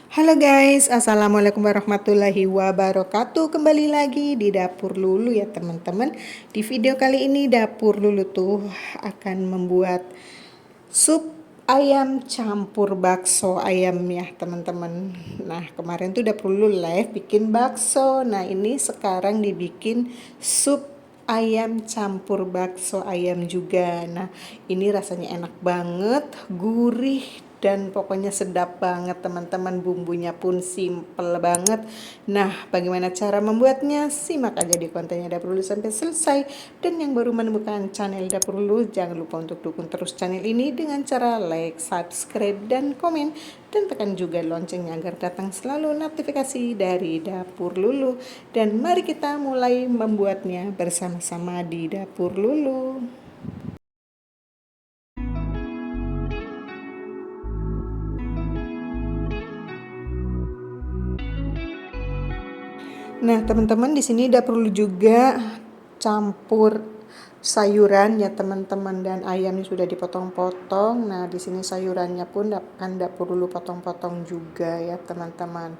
Halo guys, Assalamualaikum warahmatullahi wabarakatuh. Kembali lagi di Dapur Lulu ya teman-teman. Di video kali ini Dapur Lulu tuh akan membuat sup ayam campur bakso ayam ya teman-teman. Nah kemarin tuh Dapur Lulu live bikin bakso. Nah ini sekarang dibikin sup ayam campur bakso ayam juga. Nah ini rasanya enak banget, gurih dan pokoknya sedap banget teman-teman. Bumbunya pun simple banget. Nah bagaimana cara membuatnya? Simak aja di kontennya Dapur Lulu sampai selesai. Dan yang baru menemukan channel Dapur Lulu, jangan lupa untuk dukung terus channel ini dengan cara like, subscribe, dan komen. Dan tekan juga loncengnya agar datang selalu notifikasi dari Dapur Lulu. Dan mari kita mulai membuatnya bersama-sama di Dapur Lulu. Nah, teman-teman di sini udah perlu juga campur sayuran ya teman-teman, dan ayamnya sudah dipotong-potong. Nah, di sini sayurannya pun akan perlu potong-potong juga ya teman-teman.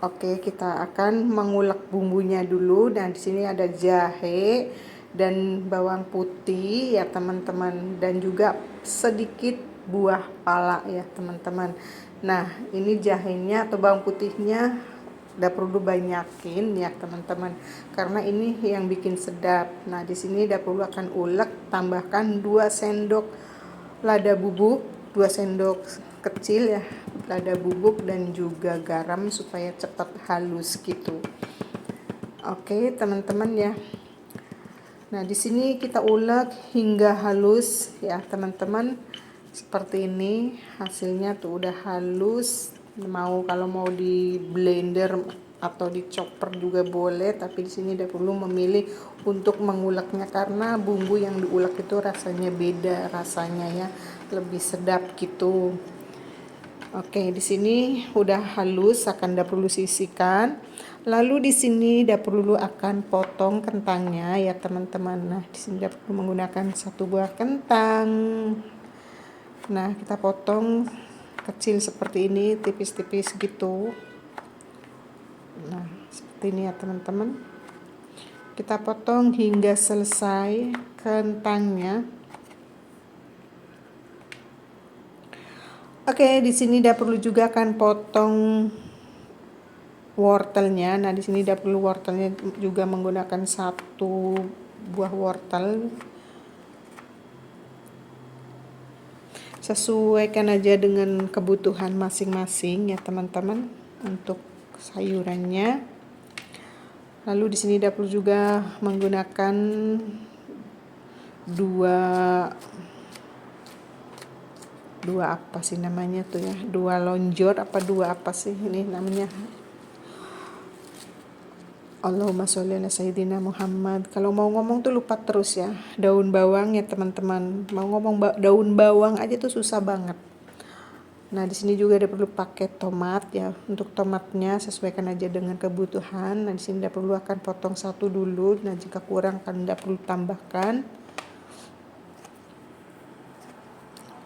Oke, kita akan mengulek bumbunya dulu. Dan di sini ada jahe dan bawang putih ya teman-teman, dan juga sedikit buah pala ya teman-teman. Nah, ini jahenya atau bawang putihnya udah perlu banyakin ya teman-teman, karena ini yang bikin sedap. Nah di sini udah perlu akan ulek, tambahkan 2 sendok lada bubuk, 2 sendok kecil ya lada bubuk, dan juga garam supaya cepat halus gitu. Oke teman-teman ya. Nah di sini kita ulek hingga halus ya teman-teman. Seperti ini hasilnya tuh udah halus. Kalau mau di blender atau di chopper juga boleh, tapi di sini udah perlu memilih untuk menguleknya karena bumbu yang diulek itu rasanya beda rasanya ya, lebih sedap gitu. Oke, di sini udah halus, akan perlu sisihkan. Lalu di sini perlu akan potong kentangnya ya teman-teman. Nah, di sini perlu menggunakan 1 buah kentang. Nah, kita potong kecil seperti ini, tipis-tipis gitu. Nah, seperti ini ya teman-teman. Kita potong hingga selesai kentangnya. Oke, di sini perlu juga akan potong wortelnya. Nah, di sini perlu wortelnya juga menggunakan 1 buah wortel. Sesuaikan aja dengan kebutuhan masing-masing ya teman-teman untuk sayurannya. Lalu di sini perlu juga menggunakan 2 apa sih namanya tuh ya, 2 lonjor apa 2 apa sih ini namanya, Allahumma sholli ala sayyidina Muhammad. Kalau mau ngomong tuh lupa terus ya. Daun bawang ya teman-teman. Mau ngomong daun bawang aja tuh susah banget. Nah, di sini juga ada perlu pakai tomat ya. Untuk tomatnya sesuaikan aja dengan kebutuhan. Nah, di sini perlu akan potong 1 dulu. Nah, jika kurang kan perlu tambahkan.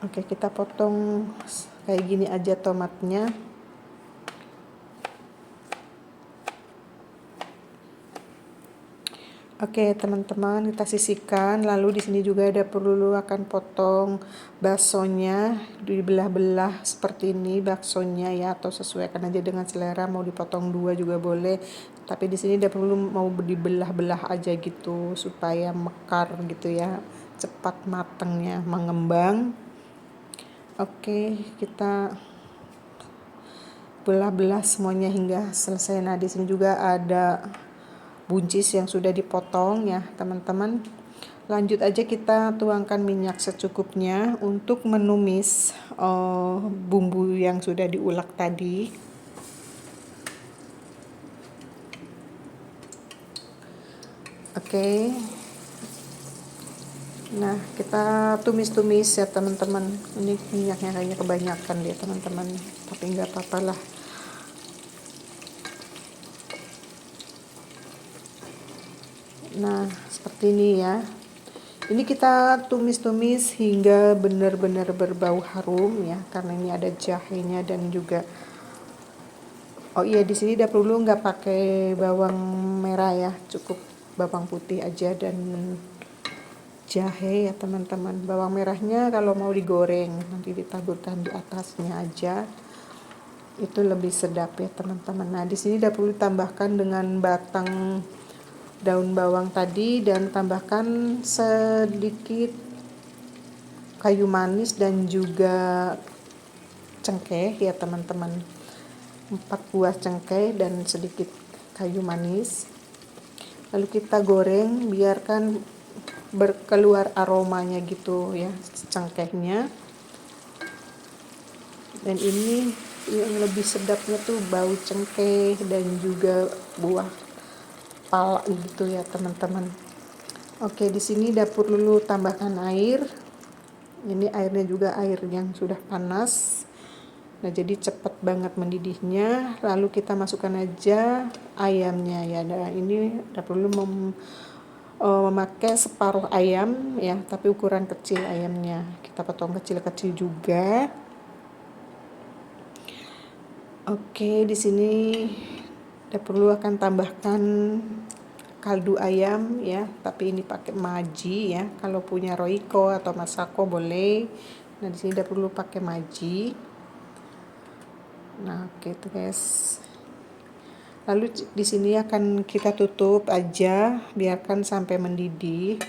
Oke, kita potong kayak gini aja tomatnya. Oke teman-teman, kita sisihkan. Lalu di sini juga ada perlu akan potong baksonya, dibelah-belah seperti ini baksonya ya, atau sesuaikan aja dengan selera, mau dipotong 2 juga boleh. Tapi di sini perlu mau dibelah-belah aja gitu supaya mekar gitu ya, cepat matangnya, mengembang. Oke, kita belah-belah semuanya hingga selesai. Nah, di sini juga ada buncis yang sudah dipotong ya teman-teman. Lanjut aja, kita tuangkan minyak secukupnya untuk menumis bumbu yang sudah diulek tadi. Oke. Nah, kita tumis-tumis ya teman-teman. Ini minyaknya kayaknya kebanyakan deh teman-teman, tapi nggak apa-apa lah. Nah, seperti ini ya. Ini kita tumis-tumis hingga benar-benar berbau harum ya, karena ini ada jahenya dan juga Oh iya, di sini dapur dulu nggak pakai bawang merah ya, cukup bawang putih aja dan jahe ya teman-teman. Bawang merahnya kalau mau digoreng nanti ditaburkan di atasnya aja, itu lebih sedap ya teman-teman. Nah di sini dapur tambahkan dengan batang daun bawang tadi dan tambahkan sedikit kayu manis dan juga cengkeh ya teman-teman. 4 buah cengkeh dan sedikit kayu manis. Lalu kita goreng, biarkan berkeluar aromanya gitu ya, cengkehnya. Dan ini yang lebih sedapnya tuh bau cengkeh dan juga buah pala gitu ya teman-teman. Oke, di sini dapur dulu tambahkan air. Ini airnya juga air yang sudah panas. Nah, jadi cepat banget mendidihnya. Lalu kita masukkan aja ayamnya ya. Nah, ini dapur dulu memakai separuh ayam ya, tapi ukuran kecil ayamnya. Kita potong kecil-kecil juga. Oke, di sini dapur dulu akan tambahkan kaldu ayam ya, tapi ini pakai maji ya. Kalau punya Royco atau Masako boleh. Nah, di sini dapur dulu pakai maji. Nah, oke tuh guys. Lalu di sini akan kita tutup aja, biarkan sampai mendidih.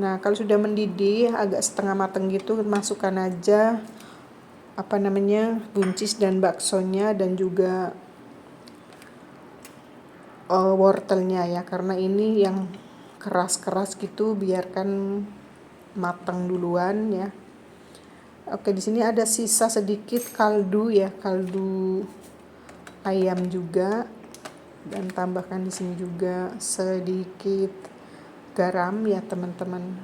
Nah, kalau sudah mendidih agak setengah matang gitu, masukkan aja buncis dan baksonya dan juga wortelnya ya, karena ini yang keras-keras gitu, biarkan matang duluan ya. Oke, di sini ada sisa sedikit kaldu ya, kaldu ayam juga, dan tambahkan di sini juga sedikit garam ya teman-teman.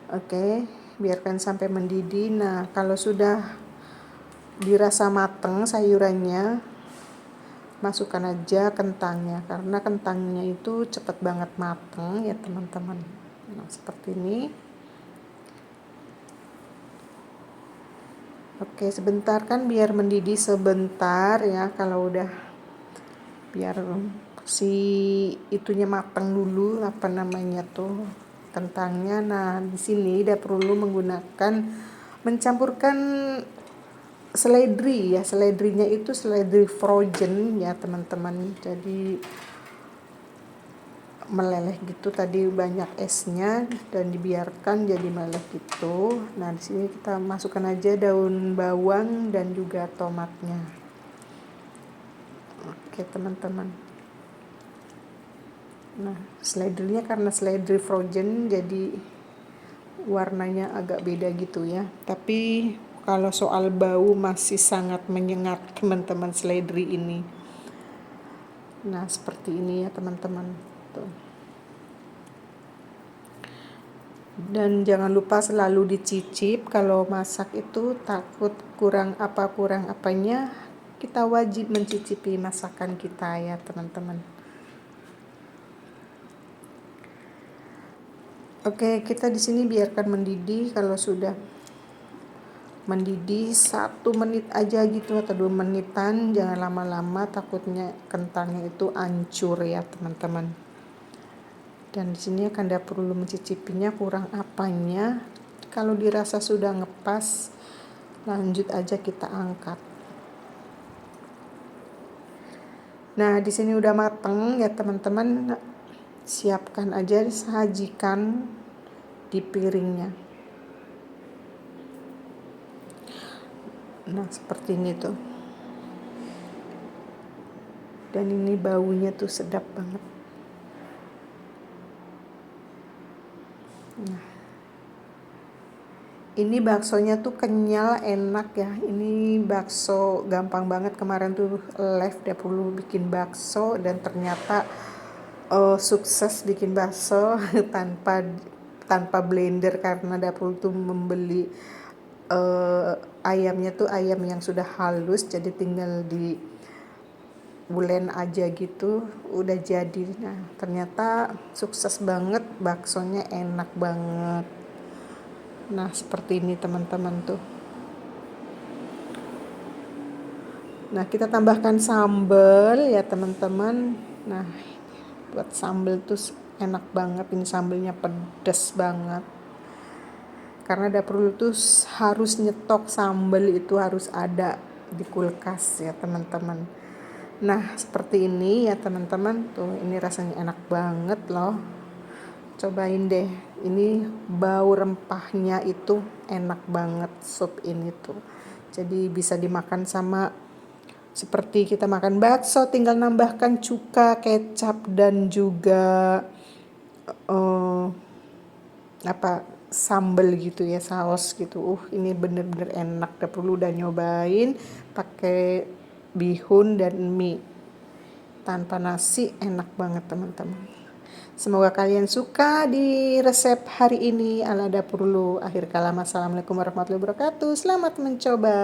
Oke, biarkan sampai mendidih. Nah, kalau sudah dirasa matang sayurannya, masukkan aja kentangnya, karena kentangnya itu cepat banget matang ya teman-teman. Nah, seperti ini. Oke, sebentar kan, biar mendidih sebentar ya. Kalau udah, biar si itunya matang dulu kentangnya. Nah, di sini udah perlu mencampurkan seledri ya. Seledrinya itu seledri frozen ya teman-teman. Jadi meleleh gitu, tadi banyak esnya dan dibiarkan jadi meleleh gitu. Nah, di sini kita masukkan aja daun bawang dan juga tomatnya. Oke teman-teman. Nah, seledrinya karena seledri frozen jadi warnanya agak beda gitu ya. Tapi kalau soal bau masih sangat menyengat teman-teman seledri ini. Nah, seperti ini ya teman-teman. Tuh. Dan jangan lupa selalu dicicip, kalau masak itu takut kurang apanya, kita wajib mencicipi masakan kita ya teman-teman. Oke, kita di sini biarkan mendidih. Kalau sudah mendidih 1 menit aja gitu atau 2 menitan, jangan lama-lama, takutnya kentangnya itu hancur ya teman-teman. Dan di sini akan perlu mencicipinya kurang apanya. Kalau dirasa sudah ngepas, lanjut aja kita angkat. Nah, di sini udah mateng ya teman-teman. Siapkan aja, sajikan di piringnya. Nah, seperti ini tuh. Dan ini baunya tuh sedap banget. Nah, ini baksonya tuh kenyal, enak ya. Ini bakso gampang banget. Kemarin tuh live dia perlu bikin bakso dan ternyata sukses bikin bakso tanpa blender, karena dapur tuh membeli ayamnya tuh ayam yang sudah halus, jadi tinggal di bulen aja gitu udah jadi. Nah, ternyata sukses banget, baksonya enak banget. Nah, seperti ini teman-teman tuh. Nah, kita tambahkan sambal ya teman-teman. Nah, buat sambal tuh enak banget. Ini sambalnya pedas banget. Karena dapur Lulu tuh harus nyetok sambal, itu harus ada di kulkas ya teman-teman. Nah, seperti ini ya teman-teman. Tuh, ini rasanya enak banget loh. Cobain deh. Ini bau rempahnya itu enak banget sup ini tuh. Jadi bisa dimakan sama seperti kita makan bakso, tinggal nambahkan cuka, kecap, dan juga sambal gitu ya, saus gitu. Ini bener-bener enak. Udah perlu udah nyobain pakai bihun dan mie tanpa nasi, enak banget teman-teman. Semoga kalian suka di resep hari ini ala Dapur Lulu. Akhir kalam, assalamualaikum warahmatullahi wabarakatuh. Selamat mencoba.